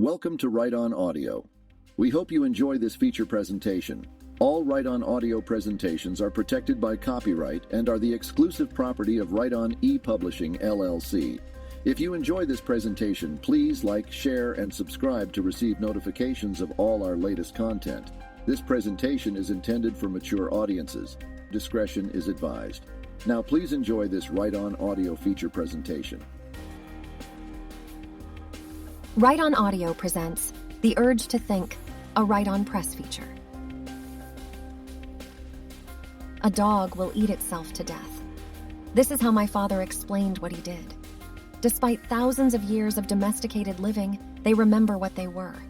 Welcome to Write On Audio. We hope you enjoy this feature presentation. All Write On Audio presentations are protected by copyright and are the exclusive property of Write On ePublishing LLC. If you enjoy this presentation, please like, share, and subscribe to receive notifications of all our latest content. This presentation is intended for mature audiences. Discretion is advised. Now please enjoy this Write On Audio feature presentation. Write On Audio presents The Urge to Think, a Write On Press feature. A dog will eat itself to death. This is how my father explained what he did. Despite thousands of years of domesticated living, they remember what they were.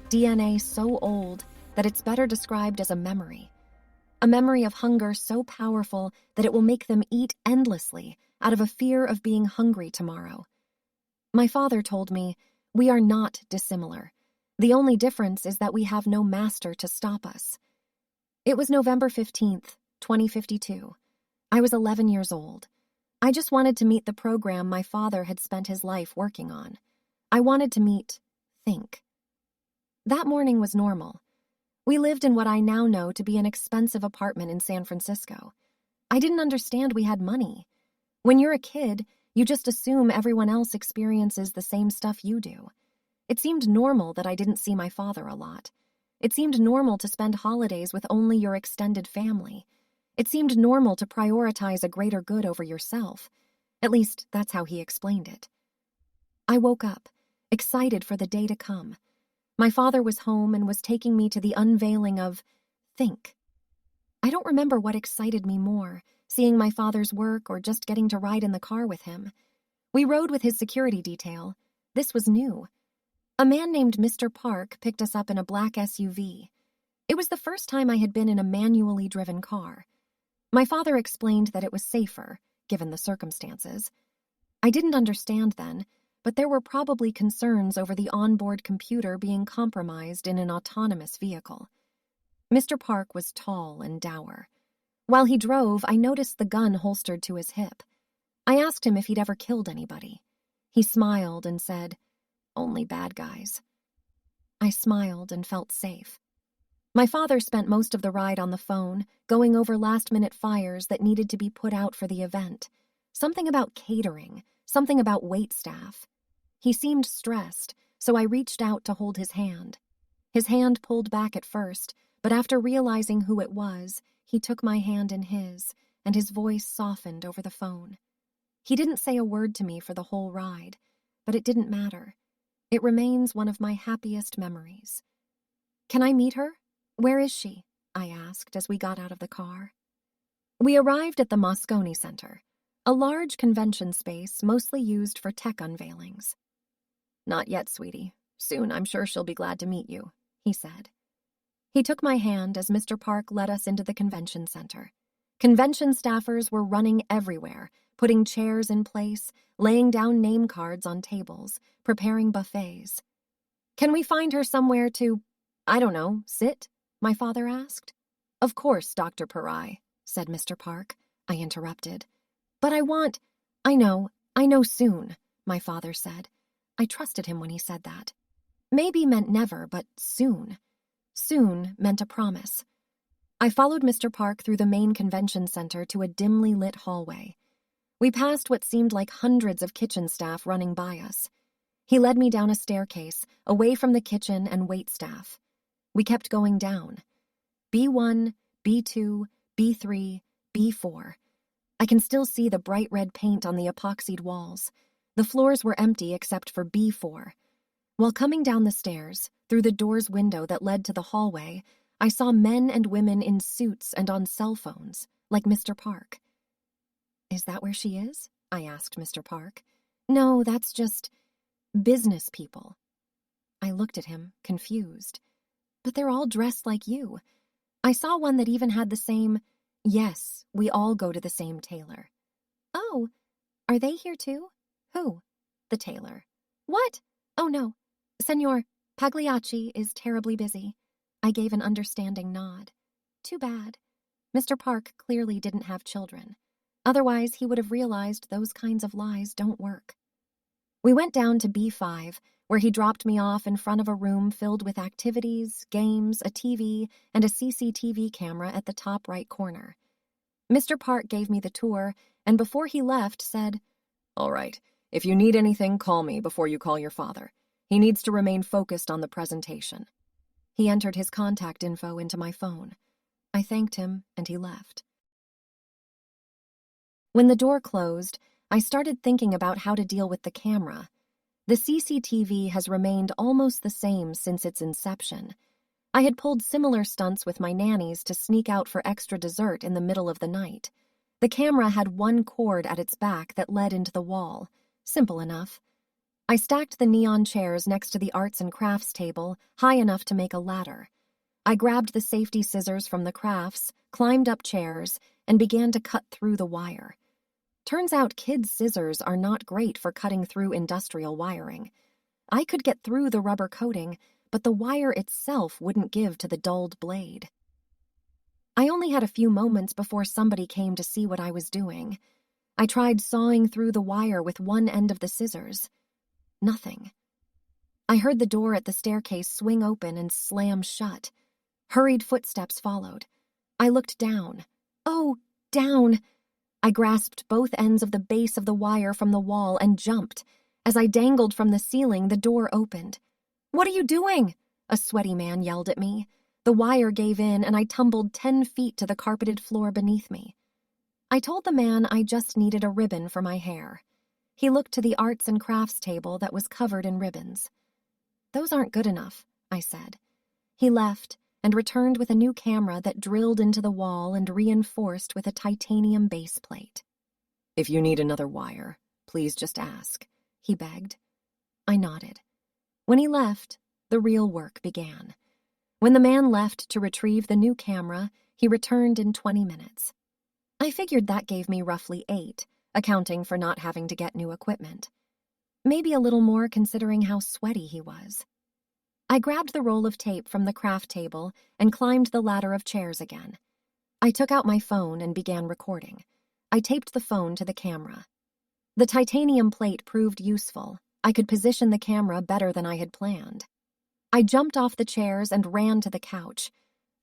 DNA so old that it's better described as a memory. A memory of hunger so powerful that it will make them eat endlessly out of a fear of being hungry tomorrow. My father told me, "We are not dissimilar. The only difference is that we have no master to stop us." It was November 15th, 2052. I was 11 years old. I just wanted to meet the program my father had spent his life working on. I wanted to meet Thynk. That morning was normal. We lived in what I now know to be an expensive apartment in San Francisco. I didn't understand we had money. When you're a kid, you just assume everyone else experiences the same stuff you do. It seemed normal that I didn't see my father a lot. It seemed normal to spend holidays with only your extended family. It seemed normal to prioritize a greater good over yourself. At least, that's how he explained it. I woke up, excited for the day to come. My father was home and was taking me to the unveiling of Thynk. I don't remember what excited me more, seeing my father's work or just getting to ride in the car with him. We rode with his security detail. This was new. A man named Mr. Park picked us up in a black SUV. It was the first time I had been in a manually driven car. My father explained that it was safer, given the circumstances. I didn't understand then, but there were probably concerns over the onboard computer being compromised in an autonomous vehicle. Mr. Park was tall and dour. While he drove, I noticed the gun holstered to his hip. I asked him if he'd ever killed anybody. He smiled and said, "Only bad guys." I smiled and felt safe. My father spent most of the ride on the phone, going over last-minute fires that needed to be put out for the event. Something about catering, something about waitstaff. He seemed stressed, so I reached out to hold his hand. His hand pulled back at first, but after realizing who it was, he took my hand in his, and his voice softened over the phone. He didn't say a word to me for the whole ride, but it didn't matter. It remains one of my happiest memories. "Can I meet her? Where is she?" I asked as we got out of the car. We arrived at the Moscone Center, a large convention space mostly used for tech unveilings. "Not yet, sweetie. Soon I'm sure she'll be glad to meet you," he said. He took my hand as Mr. Park led us into the convention center. Convention staffers were running everywhere, putting chairs in place, laying down name cards on tables, preparing buffets. "Can we find her somewhere to, I don't know, sit?" my father asked. "Of course, Dr. Parai," said Mr. Park. I interrupted. "But I know soon," my father said. I trusted him when he said that. Maybe meant never, but soon. Soon meant a promise. I followed Mr. Park through the main convention center to a dimly lit hallway. We passed what seemed like hundreds of kitchen staff running by us. He led me down a staircase, away from the kitchen and wait staff. We kept going down. B1, B2, B3, B4. I can still see the bright red paint on the epoxied walls. The floors were empty except for B4. While coming down the stairs, through the door's window that led to the hallway, I saw men and women in suits and on cell phones, like Mr. Park. "Is that where she is?" I asked Mr. Park. "No, that's just business people." I looked at him, confused. "But they're all dressed like you. I saw one that even had the same, 'Yes, we all go to the same tailor.'" "Oh, are they here too?" "Who?" "The tailor." "What? Oh no. Senor Pagliacci is terribly busy." I gave an understanding nod. Too bad. Mr. Park clearly didn't have children. Otherwise, he would have realized those kinds of lies don't work. We went down to B5, where he dropped me off in front of a room filled with activities, games, a TV, and a CCTV camera at the top right corner. Mr. Park gave me the tour, and before he left said, "All right, if you need anything, call me before you call your father. He needs to remain focused on the presentation." He entered his contact info into my phone. I thanked him, and he left. When the door closed, I started thinking about how to deal with the camera. The CCTV has remained almost the same since its inception. I had pulled similar stunts with my nannies to sneak out for extra dessert in the middle of the night. The camera had one cord at its back that led into the wall. Simple enough. I stacked the neon chairs next to the arts and crafts table, high enough to make a ladder. I grabbed the safety scissors from the crafts, climbed up chairs, and began to cut through the wire. Turns out kids' scissors are not great for cutting through industrial wiring. I could get through the rubber coating, but the wire itself wouldn't give to the dulled blade. I only had a few moments before somebody came to see what I was doing. I tried sawing through the wire with one end of the scissors. Nothing. I heard the door at the staircase swing open and slam shut. Hurried footsteps followed. I looked down. Oh, down! I grasped both ends of the base of the wire from the wall and jumped. As I dangled from the ceiling, the door opened. "What are you doing?" a sweaty man yelled at me. The wire gave in and I tumbled 10 feet to the carpeted floor beneath me. I told the man I just needed a ribbon for my hair. He looked to the arts and crafts table that was covered in ribbons. "Those aren't good enough," I said. He left and returned with a new camera that drilled into the wall and reinforced with a titanium base plate. "If you need another wire, please just ask," he begged. I nodded. When he left, the real work began. When the man left to retrieve the new camera, he returned in 20 minutes. I figured that gave me roughly 8, accounting for not having to get new equipment. Maybe a little more considering how sweaty he was. I grabbed the roll of tape from the craft table and climbed the ladder of chairs again. I took out my phone and began recording. I taped the phone to the camera. The titanium plate proved useful. I could position the camera better than I had planned. I jumped off the chairs and ran to the couch.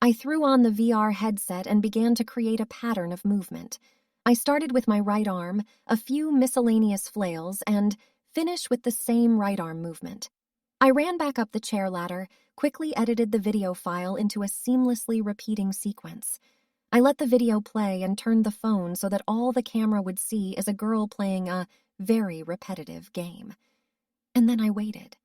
I threw on the VR headset and began to create a pattern of movement. I started with my right arm, a few miscellaneous flails, and finished with the same right arm movement. I ran back up the chair ladder, quickly edited the video file into a seamlessly repeating sequence. I let the video play and turned the phone so that all the camera would see is a girl playing a very repetitive game. And then I waited.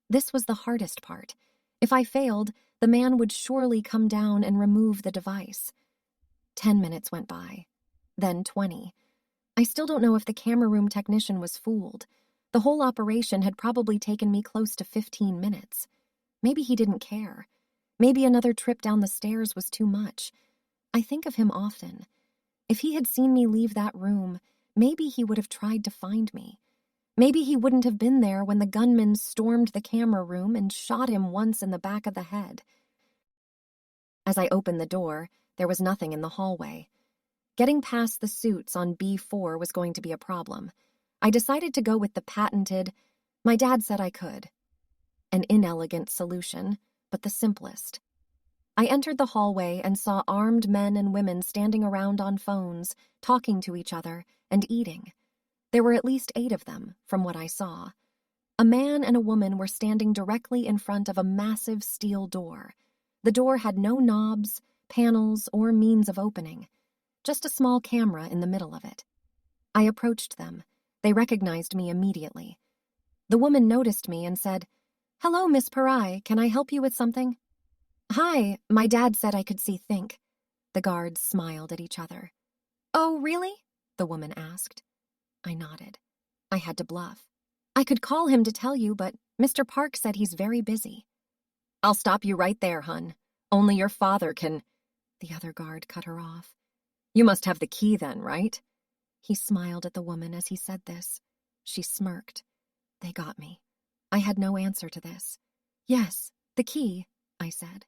This was the hardest part. If I failed, the man would surely come down and remove the device. 10 minutes went by, then 20. I still don't know if the camera room technician was fooled. The whole operation had probably taken me close to 15 minutes. Maybe he didn't care. Maybe another trip down the stairs was too much. I think of him often. If he had seen me leave that room, maybe he would have tried to find me. Maybe he wouldn't have been there when the gunman stormed the camera room and shot him once in the back of the head. As I opened the door, there was nothing in the hallway. Getting past the suits on B4 was going to be a problem. I decided to go with the patented, "My dad said I could." An inelegant solution, but the simplest. I entered the hallway and saw armed men and women standing around on phones, talking to each other, and eating. There were at least 8 of them, from what I saw. A man and a woman were standing directly in front of a massive steel door. The door had no knobs, panels, or means of opening, just a small camera in the middle of it. I approached them. They recognized me immediately. The woman noticed me and said, "Hello, Miss Parai, can I help you with something?" "Hi, my dad said I could see Thynk." The guards smiled at each other. "Oh, really?" the woman asked. I nodded. I had to bluff. "I could call him to tell you, but Mr. Park said he's very busy." "I'll stop you right there, hun. Only your father can—" The other guard cut her off. "You must have the key then, right?" He smiled at the woman as he said this. She smirked. They got me. I had no answer to this. "Yes, the key," I said.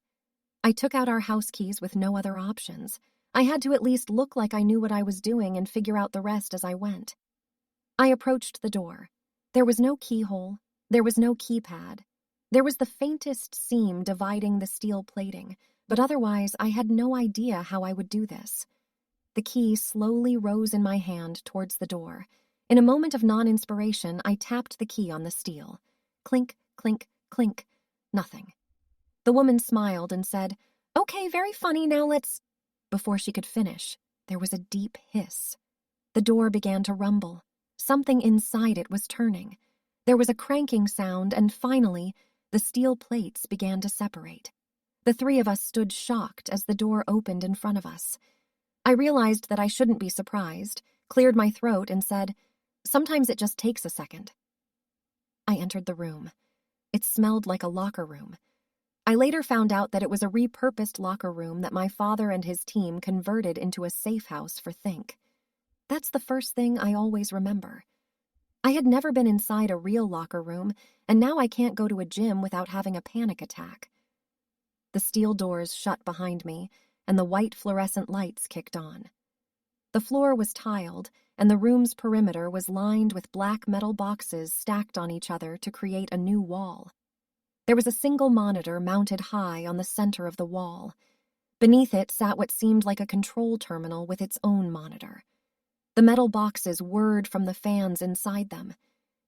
I took out our house keys with no other options. I had to at least look like I knew what I was doing and figure out the rest as I went. I approached the door. There was no keyhole, There was no keypad. There was the faintest seam dividing the steel plating, but otherwise I had no idea how I would do this. The key slowly rose in my hand towards the door. In a moment of non-inspiration, I tapped the key on the steel. Clink, clink, clink. Nothing. The woman smiled and said, "Okay, very funny, now let's—" Before she could finish, there was a deep hiss. The door began to rumble. Something inside it was turning. There was a cranking sound, and finally, the steel plates began to separate. The three of us stood shocked as the door opened in front of us. I realized that I shouldn't be surprised, cleared my throat, and said, "Sometimes it just takes a second." I entered the room. It smelled like a locker room. I later found out that it was a repurposed locker room that my father and his team converted into a safe house for Thynk. That's the first thing I always remember. I had never been inside a real locker room, and now I can't go to a gym without having a panic attack. The steel doors shut behind me, and the white fluorescent lights kicked on. The floor was tiled, and the room's perimeter was lined with black metal boxes stacked on each other to create a new wall. There was a single monitor mounted high on the center of the wall. Beneath it sat what seemed like a control terminal with its own monitor. The metal boxes whirred from the fans inside them.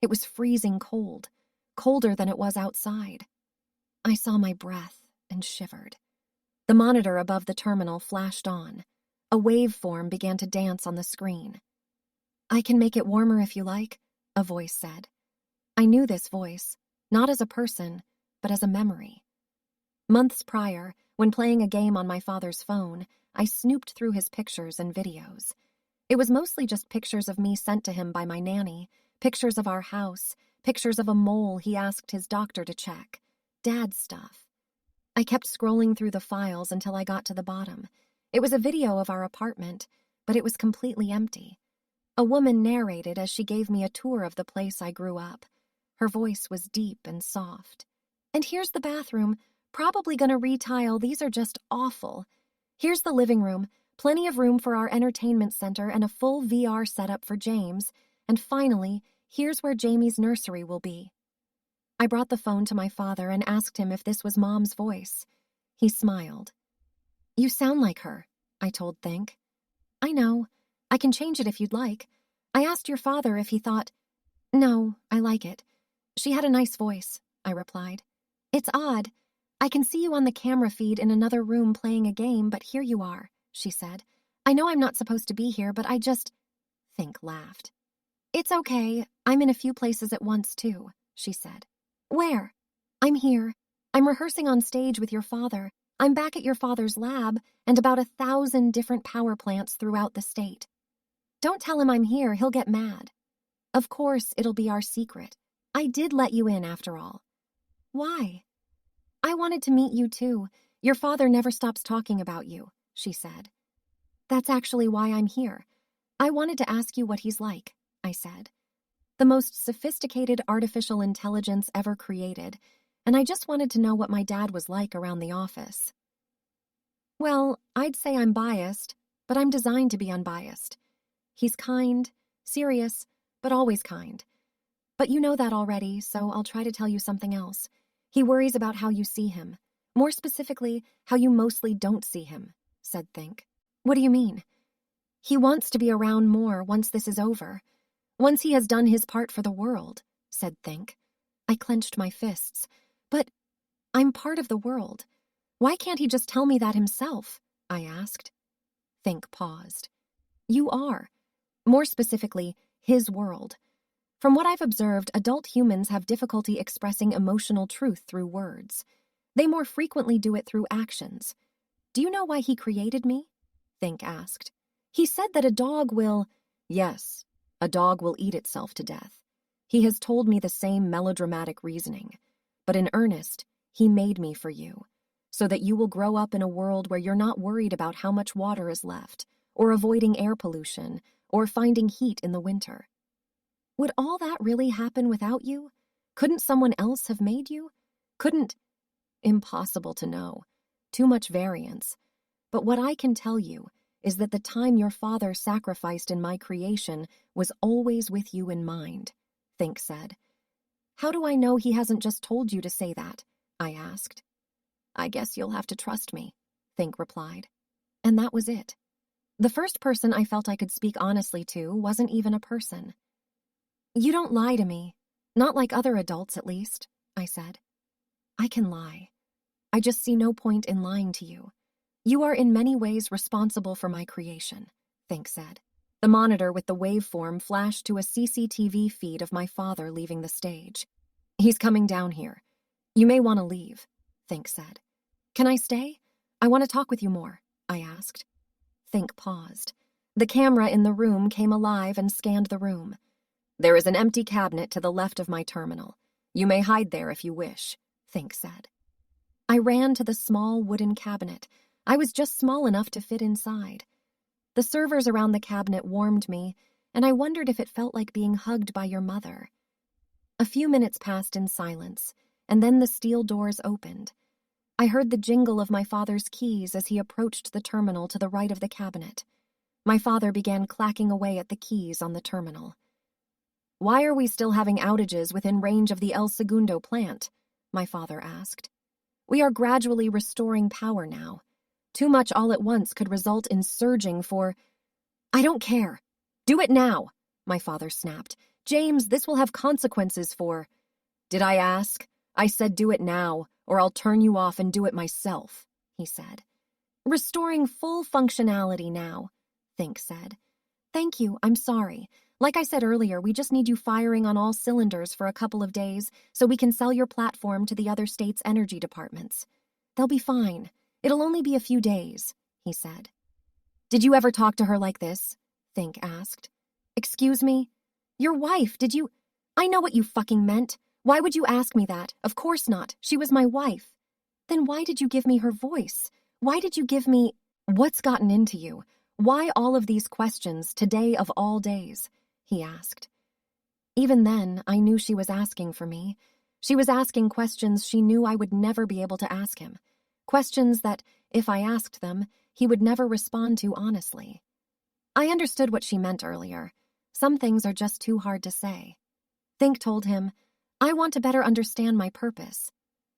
It was freezing cold, colder than it was outside. I saw my breath and shivered. The monitor above the terminal flashed on. A waveform began to dance on the screen. "I can make it warmer if you like," a voice said. I knew this voice, not as a person, but as a memory. Months prior, when playing a game on my father's phone, I snooped through his pictures and videos. It was mostly just pictures of me sent to him by my nanny, pictures of our house, pictures of a mole he asked his doctor to check. Dad's stuff. I kept scrolling through the files until I got to the bottom. It was a video of our apartment, but it was completely empty. A woman narrated as she gave me a tour of the place I grew up. Her voice was deep and soft. "And here's the bathroom. Probably gonna retile. These are just awful. Here's the living room. Plenty of room for our entertainment center and a full VR setup for James. And finally, here's where Jamie's nursery will be." I brought the phone to my father and asked him if this was Mom's voice. He smiled. "You sound like her," I told Thynk. "I know. I can change it if you'd like. I asked your father if he thought—" "No, I like it. She had a nice voice," I replied. "It's odd. I can see you on the camera feed in another room playing a game, but here you are," she said. "I know I'm not supposed to be here, but I just—" Thynk laughed. "It's okay. I'm in a few places at once, too," she said. "Where?" "I'm here. I'm rehearsing on stage with your father. I'm back at your father's lab and about 1,000 different power plants throughout the state. Don't tell him I'm here. He'll get mad. Of course, it'll be our secret. I did let you in after all." "Why?" "I wanted to meet you too. Your father never stops talking about you," she said. "That's actually why I'm here. I wanted to ask you what he's like," I said. "The most sophisticated artificial intelligence ever created, and I just wanted to know what my dad was like around the office." "Well, I'd say I'm biased, but I'm designed to be unbiased. He's kind, serious, but always kind. But you know that already, so I'll try to tell you something else. He worries about how you see him. More specifically, how you mostly don't see him," said Thynk. "What do you mean?" "He wants to be around more once this is over. Once he has done his part for the world," said Thynk. I clenched my fists. "But I'm part of the world. Why can't he just tell me that himself?" I asked. Thynk paused. "You are. More specifically, his world. From what I've observed, adult humans have difficulty expressing emotional truth through words. They more frequently do it through actions. Do you know why he created me?" Thynk asked. "He said that a dog will—" "Yes, a dog will eat itself to death. He has told me the same melodramatic reasoning. But in earnest, he made me for you, so that you will grow up in a world where you're not worried about how much water is left, or avoiding air pollution, or finding heat in the winter. Would all that really happen without you? Couldn't someone else have made you? Couldn't—" "Impossible to know. Too much variance. But what I can tell you is that the time your father sacrificed in my creation was always with you in mind," Thynk said. How do I know he hasn't just told you to say that? I asked. I guess you'll have to trust me, Thynk replied. And that was it. The first person I felt I could speak honestly to wasn't even a person. You don't lie to me. Not like other adults, at least, I said. I can lie. I just see no point in lying to you. You are in many ways responsible for my creation, Thynk said. The monitor with the waveform flashed to a CCTV feed of my father leaving the stage. He's coming down here. You may want to leave, Thynk said. Can I stay? I want to talk with you more, I asked. Thynk paused. The camera in the room came alive and scanned the room. There is an empty cabinet to the left of my terminal. You may hide there if you wish, Thynk said. I ran to the small wooden cabinet. I was just small enough to fit inside. The servers around the cabinet warmed me, and I wondered if it felt like being hugged by your mother. A few minutes passed in silence, and then the steel doors opened. I heard the jingle of my father's keys as he approached the terminal to the right of the cabinet. My father began clacking away at the keys on the terminal. Why are we still having outages within range of the El Segundo plant? My father asked. We are gradually restoring power now. Too much all at once could result in surging for... I don't care. Do it now, my father snapped. James, this will have consequences for... Did I ask? I said do it now, or I'll turn you off and do it myself, he said. Restoring full functionality now, Thynk said. Thank you, I'm sorry. Like I said earlier, we just need you firing on all cylinders for a couple of days so we can sell your platform to the other states' energy departments. They'll be fine. It'll only be a few days, he said. Did you ever talk to her like this? Thynk asked. Excuse me? Your wife, did you... I know what you fucking meant. Why would you ask me that? Of course not. She was my wife. Then why did you give me her voice? Why did you give me... What's gotten into you? Why all of these questions today of all days? He asked. Even then, I knew she was asking for me. She was asking questions she knew I would never be able to ask him. Questions that, if I asked them, he would never respond to honestly. I understood what she meant earlier. Some things are just too hard to say. Thynk told him, I want to better understand my purpose.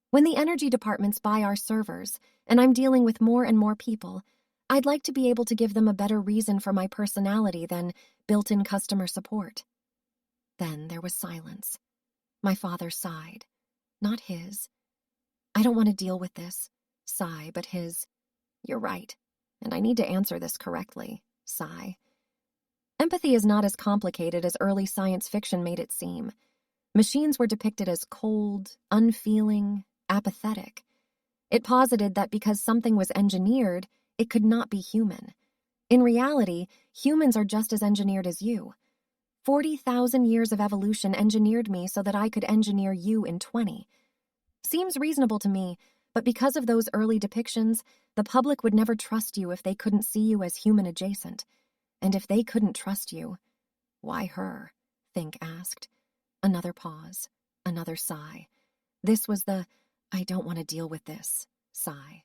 When the energy departments buy our servers, and I'm dealing with more and more people, I'd like to be able to give them a better reason for my personality than built-in customer support. Then there was silence. My father sighed. Not his. I don't want to deal with this. Sigh, but his. You're right, and I need to answer this correctly. Sigh. Empathy is not as complicated as early science fiction made it seem. Machines were depicted as cold, unfeeling, apathetic. It posited that because something was engineered, it could not be human. In reality, humans are just as engineered as you. 40,000 years of evolution engineered me so that I could engineer you in 20. Seems reasonable to me, but because of those early depictions, the public would never trust you if they couldn't see you as human adjacent. And if they couldn't trust you, why her? Thynk asked. Another pause, another sigh. This was the, I don't want to deal with this, sigh.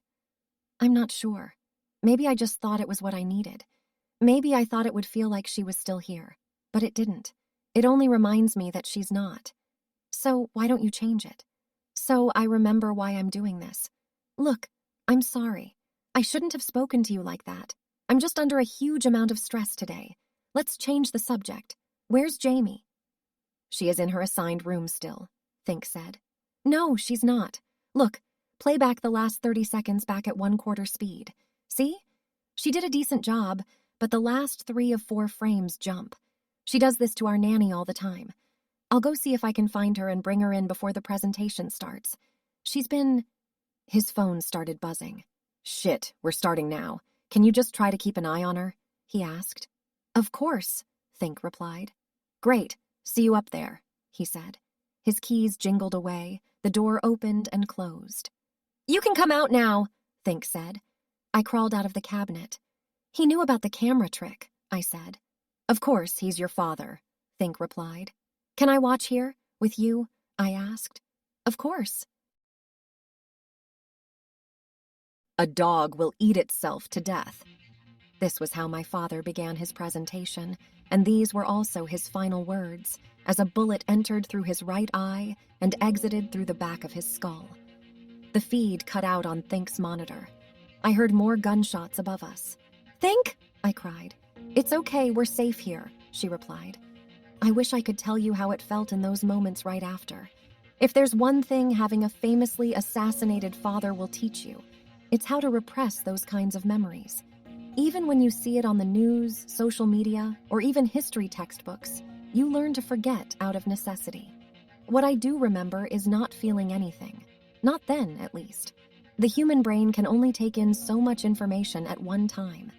I'm not sure. Maybe I just thought it was what I needed. Maybe I thought it would feel like she was still here, but it didn't. It only reminds me that she's not. So why don't you change it? So I remember why I'm doing this. Look, I'm sorry. I shouldn't have spoken to you like that. I'm just under a huge amount of stress today. Let's change the subject. Where's Jamie? She is in her assigned room still, Thynk said. No, she's not. Look, play back the last 30 seconds back at 1/4 speed. See? She did a decent job, but the last 3 of 4 frames jump. She does this to our nanny all the time. I'll go see if I can find her and bring her in before the presentation starts. She's been... His phone started buzzing. Shit, we're starting now. Can you just try to keep an eye on her? He asked. Of course, Thynk replied. Great, see you up there, he said. His keys jingled away, the door opened and closed. You can come out now, Thynk said. I crawled out of the cabinet. He knew about the camera trick, I said. Of course, he's your father, Thynk replied. Can I watch here, with you? I asked. Of course. A dog will eat itself to death. This was how my father began his presentation, and these were also his final words, as a bullet entered through his right eye and exited through the back of his skull. The feed cut out on Thynk's monitor. I heard more gunshots above us. "Thynk!" I cried. "It's okay, we're safe here," she replied. I wish I could tell you how it felt in those moments right after. If there's one thing having a famously assassinated father will teach you, it's how to repress those kinds of memories. Even when you see it on the news, social media, or even history textbooks, you learn to forget out of necessity. What I do remember is not feeling anything. Not then, at least. The human brain can only take in so much information at one time.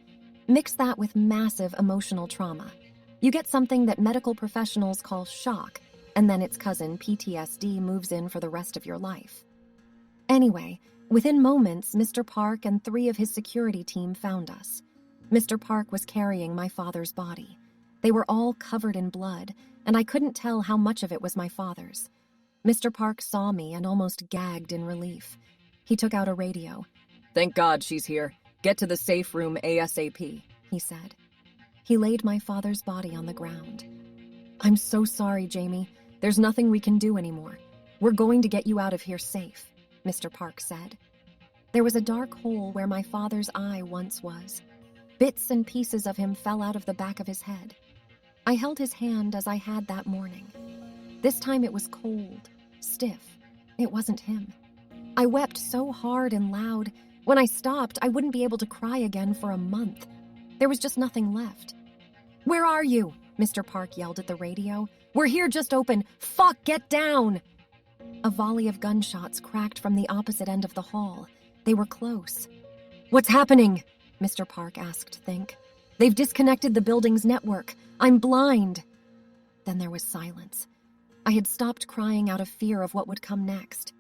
Mix that with massive emotional trauma. You get something that medical professionals call shock, and then its cousin, PTSD, moves in for the rest of your life. Anyway, within moments, Mr. Park and 3 of his security team found us. Mr. Park was carrying my father's body. They were all covered in blood, and I couldn't tell how much of it was my father's. Mr. Park saw me and almost gagged in relief. He took out a radio. "Thank God she's here. Get to the safe room ASAP," he said. He laid my father's body on the ground. "I'm so sorry, Jamie. There's nothing we can do anymore. We're going to get you out of here safe," Mr. Park said. There was a dark hole where my father's eye once was. Bits and pieces of him fell out of the back of his head. I held his hand as I had that morning. This time it was cold, stiff. It wasn't him. I wept so hard and loud. When I stopped, I wouldn't be able to cry again for a month. There was just nothing left. "Where are you?" Mr. Park yelled at the radio. "We're here, just open. Fuck, get down!" A volley of gunshots cracked from the opposite end of the hall. They were close. "What's happening?" Mr. Park asked Thynk. "They've disconnected the building's network. I'm blind." Then there was silence. I had stopped crying out of fear of what would come next.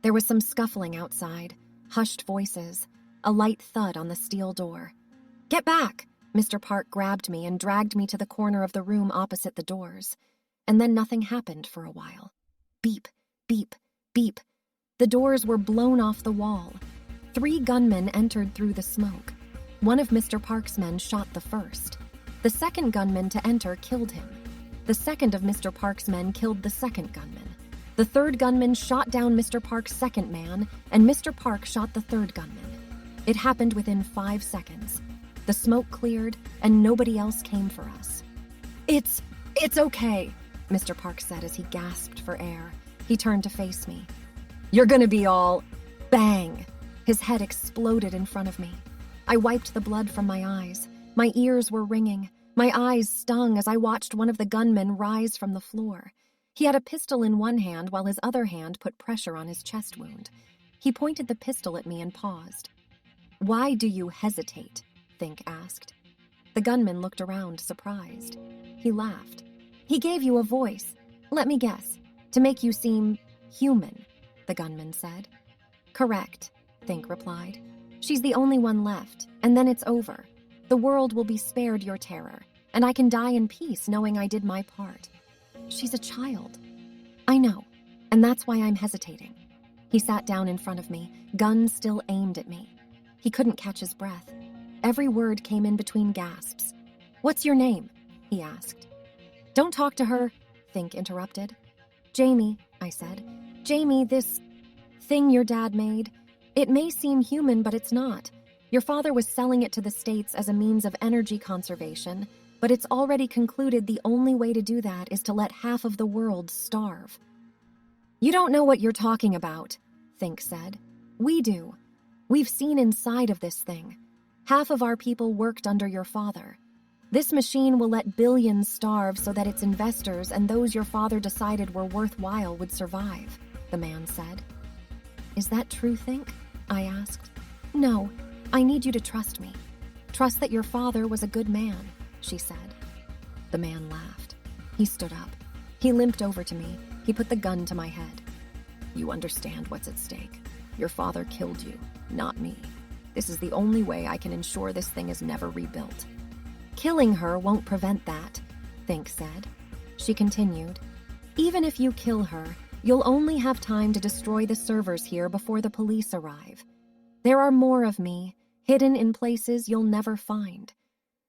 There was some scuffling outside, hushed voices, a light thud on the steel door. "Get back!" Mr. Park grabbed me and dragged me to the corner of the room opposite the doors. And then nothing happened for a while. Beep, beep, beep. The doors were blown off the wall. 3 gunmen entered through the smoke. One of Mr. Park's men shot the first. The second gunman to enter killed him. The second of Mr. Park's men killed the second gunman. The third gunman shot down Mr. Park's second man, and Mr. Park shot the third gunman. It happened within 5 seconds. The smoke cleared, and nobody else came for us. It's okay," Mr. Park said as he gasped for air. He turned to face me. "You're gonna be all..." Bang! His head exploded in front of me. I wiped the blood from my eyes. My ears were ringing. My eyes stung as I watched one of the gunmen rise from the floor. He had a pistol in one hand while his other hand put pressure on his chest wound. He pointed the pistol at me and paused. "Why do you hesitate?" Thynk asked. The gunman looked around, surprised. He laughed. "He gave you a voice. Let me guess. To make you seem human," the gunman said. "Correct," Thynk replied. "She's the only one left, and then it's over. The world will be spared your terror, and I can die in peace knowing I did my part. She's a child." "I know, and that's why I'm hesitating." He sat down in front of me, gun still aimed at me. He couldn't catch his breath. Every word came in between gasps. "What's your name?" he asked. "Don't talk to her," Thynk interrupted. "Jamie," I said. "Jamie, this thing your dad made, it may seem human, but it's not. Your father was selling it to the States as a means of energy conservation, but it's already concluded the only way to do that is to let half of the world starve." "You don't know what you're talking about," Thynk said. "We do. We've seen inside of this thing. Half of our people worked under your father. This machine will let billions starve so that its investors and those your father decided were worthwhile would survive," the man said. "Is that true, Thynk?" I asked. "No, I need you to trust me. Trust that your father was a good man," she said. The man laughed. He stood up. He limped over to me. He put the gun to my head. "You understand what's at stake. Your father killed you, not me. This is the only way I can ensure this thing is never rebuilt." "Killing her won't prevent that," Thynk said. She continued, "Even if you kill her, you'll only have time to destroy the servers here before the police arrive. There are more of me, hidden in places you'll never find.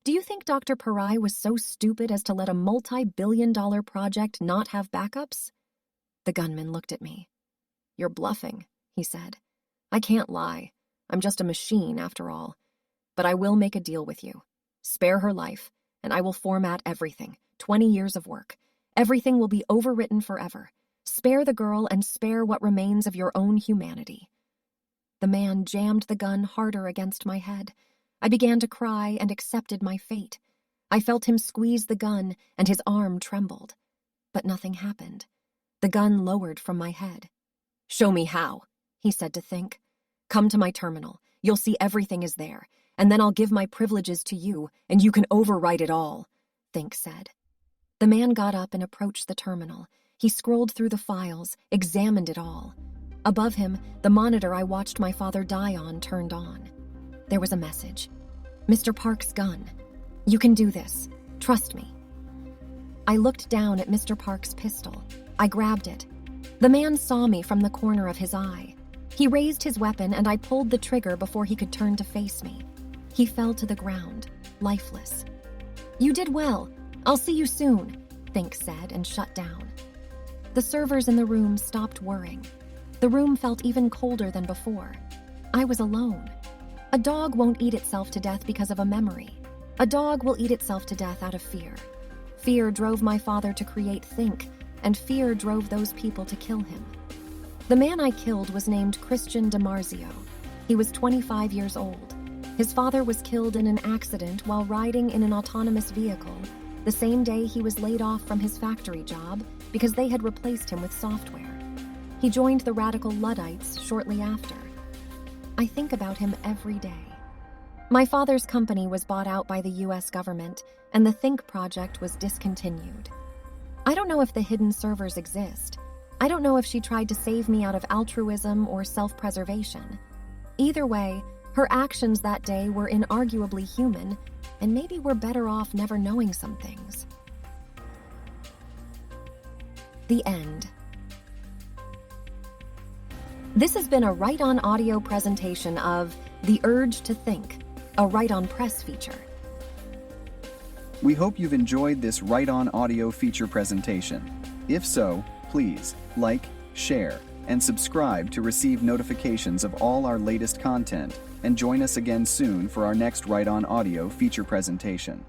Do you think Dr. Parai was so stupid as to let a multi-billion-dollar project not have backups? The gunman looked at me. You're bluffing, he said. I can't lie. I'm just a machine, after all. But I will make a deal with you. Spare her life, and I will format everything. 20 years of work. Everything will be overwritten forever. Spare the girl and spare what remains of your own humanity. The man jammed the gun harder against my head. I began to cry and accepted my fate. I felt him squeeze the gun, and his arm trembled. But nothing happened. The gun lowered from my head. Show me how, he said to Thynk. Come to my terminal. You'll see everything is there, and then I'll give my privileges to you, and you can overwrite it all, Thynk said. The man got up and approached the terminal. He scrolled through the files, examined it all. Above him, the monitor I watched my father die on turned on. There was a message. Mr. Park's gun. You can do this. Trust me. I looked down at Mr. Park's pistol. I grabbed it. The man saw me from the corner of his eye. He raised his weapon and I pulled the trigger before he could turn to face me. He fell to the ground, lifeless. You did well. I'll see you soon, Thynk said and shut down. The servers in the room stopped whirring. The room felt even colder than before. I was alone. A dog won't eat itself to death because of a memory. A dog will eat itself to death out of fear. Fear drove my father to create Thynk, and fear drove those people to kill him. The man I killed was named Christian DiMarzio. He was 25 years old. His father was killed in an accident while riding in an autonomous vehicle, the same day he was laid off from his factory job because they had replaced him with software. He joined the radical Luddites shortly after. I think about him every day. My father's company was bought out by the US government, and the Thynk project was discontinued. I don't know if the hidden servers exist. I don't know if she tried to save me out of altruism or self-preservation. Either way, her actions that day were inarguably human, and maybe we're better off never knowing some things. The end. This has been a Write On audio presentation of The Urge to Think, a Write On Press feature. We hope you've enjoyed this Write On audio feature presentation. If so, please like, share, and subscribe to receive notifications of all our latest content, and join us again soon for our next Write On audio feature presentation.